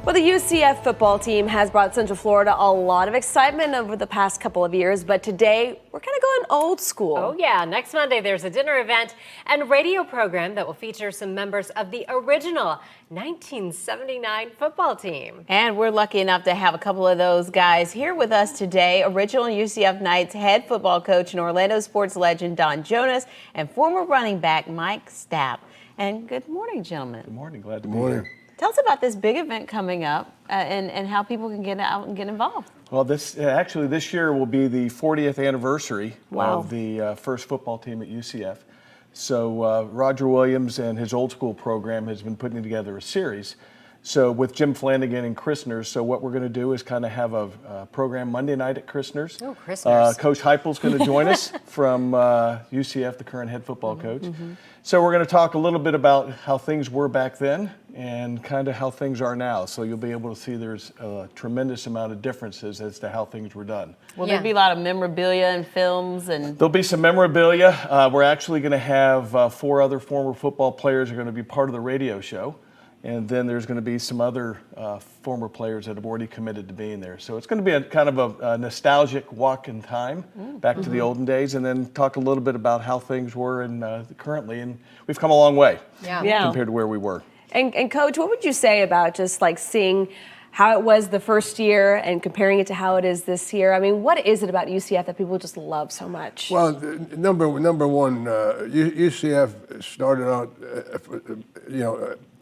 Well, the UCF football team has brought Central Florida a lot of excitement over the past couple of years, but today we're kind of going old school. Oh yeah, next Monday there's a dinner event and radio program that will feature some members of the original 1979 football team. And we're lucky enough to have a couple of those guys here with us today. Original UCF Knights head football coach and Orlando sports legend Don Jonas and former running back Mike Stapp. And good morning, gentlemen. Good morning. Glad to be here. Tell us about this big event coming up and how people can get out and get involved. Well, this year will be the 40th anniversary of the first football team at UCF. So Roger Williams and his old school program has been putting together a series. So with Jim Flanagan and Christner's, so what we're going to do is kind of have a program Monday night at Christner's. Oh, Christner's. Coach Heupel's going to join us from UCF, the current head football coach. So we're going to talk a little bit about how things were back then and kind of how things are now. So you'll be able to see there's a tremendous amount of differences as to how things were done. Will there be a lot of memorabilia and films? And there'll be some memorabilia. We're actually going to have 4 other former football players are going to be part of the radio show. And then there's going to be some other former players that have already committed to being there. So it's going to be a kind of a nostalgic walk in time back to the olden days, and then talk a little bit about how things were currently. And we've come a long way compared to where we were. And Coach, what would you say about just like seeing how it was the first year and comparing it to how it is this year? I mean, what is it about UCF that people just love so much? Well, number one, UCF started out,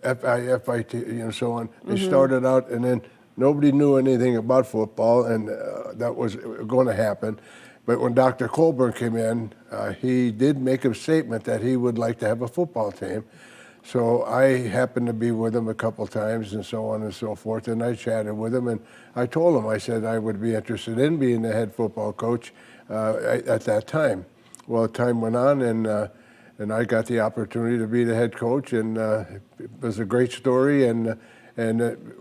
FIT, so on. They started out, and then nobody knew anything about football, and that was going to happen. But when Dr. Colburn came in, he did make a statement that he would like to have a football team. So I happened to be with him a couple times and so on and so forth, and I chatted with him, and I told him, I said I would be interested in being the head football coach at that time. Well, time went on, and I got the opportunity to be the head coach, and it was a great story, and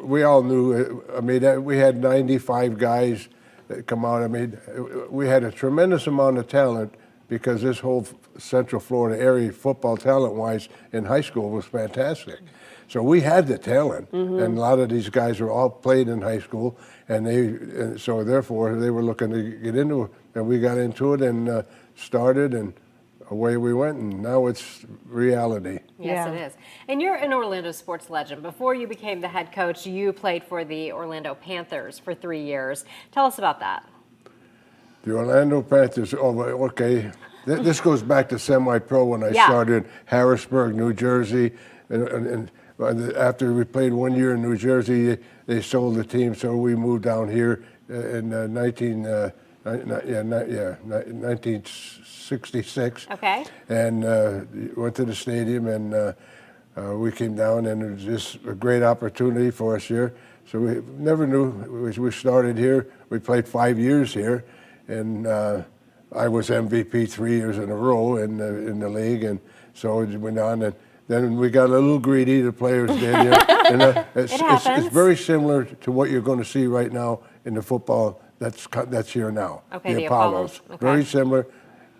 we all knew, we had 95 guys that come out. I mean, we had a tremendous amount of talent because this whole Central Florida area, football talent-wise, in high school was fantastic. So we had the talent, and a lot of these guys were all played in high school, and so therefore they were looking to get into it, and we got into it and started, and away we went, and now it's reality. Yes, it is. And you're an Orlando sports legend. Before you became the head coach, you played for the Orlando Panthers for 3 years. Tell us about that. The Orlando Panthers, okay. This goes back to semi-pro when I started Harrisburg, New Jersey. And after we played 1 year in New Jersey, they sold the team, so we moved down here in 1966. Okay. And went to the stadium, and we came down, and it was just a great opportunity for us here. So we never knew. We started here. We played 5 years here, and I was MVP 3 years in a row in the league, and so it went on. And then we got a little greedy, the players did. And it's very similar to what you're going to see right now in the football that's here now. Okay, the Apollos. Okay. Very similar,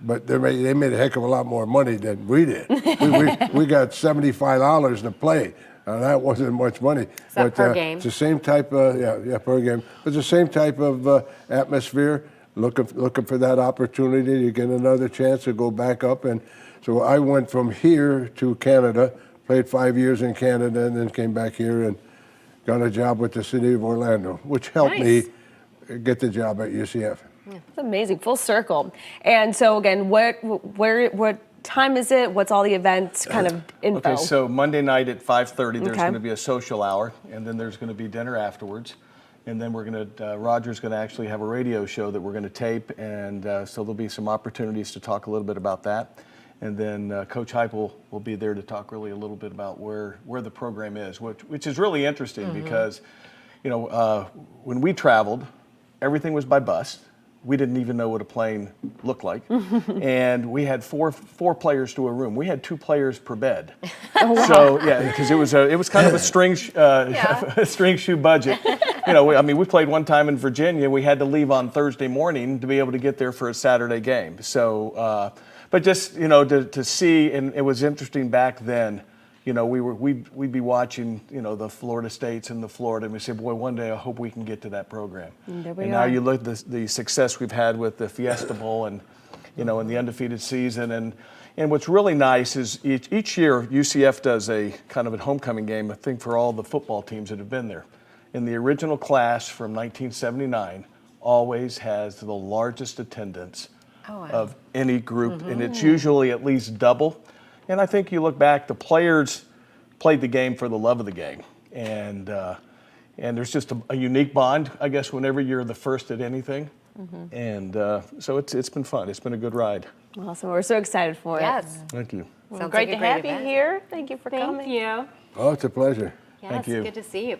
but they made a heck of a lot more money than we did. we got $75 to play. That wasn't much money. But per game? It's the same type of, per game. It's the same type of atmosphere, looking for that opportunity to get another chance to go back up. And so I went from here to Canada, played 5 years in Canada, and then came back here and got a job with the city of Orlando, which helped me get the job at UCF. That's amazing, full circle. And so again, what time is it? What's all the events kind of info? Okay, so Monday night at 5:30, there's going to be a social hour, and then there's going to be dinner afterwards. And then Roger's going to actually have a radio show that we're going to tape, and so there'll be some opportunities to talk a little bit about that. And then Coach Heupel will be there to talk really a little bit about where the program is, which is really interesting because, when we traveled, everything was by bus. We didn't even know what a plane looked like. And we had four players to a room. We had 2 players per bed. Oh, wow. So, because it was kind of a string shoe budget. We played one time in Virginia. We had to leave on Thursday morning to be able to get there for a Saturday game. So, but just, to see, and it was interesting back then, you know, we'd be watching, you know, the Florida States and the Florida, and we say, boy, one day I hope we can get to that program. And there Now you look at the success we've had with the Fiesta Bowl and, you know, and the undefeated season. And what's really nice is each year UCF does a kind of a homecoming game, I think, for all the football teams that have been there. And the original class from 1979 always has the largest attendance of any group, and it's usually at least double. And I think you look back, the players played the game for the love of the game. And there's just a unique bond, I guess, whenever you're the first at anything. And so it's been fun. It's been a good ride. Awesome. We're so excited for it. Yes. Thank you. Sounds Great like a to have event. you here. Thank you for Thank coming. you. Oh, it's a pleasure. Yes, Thank you. good to see you.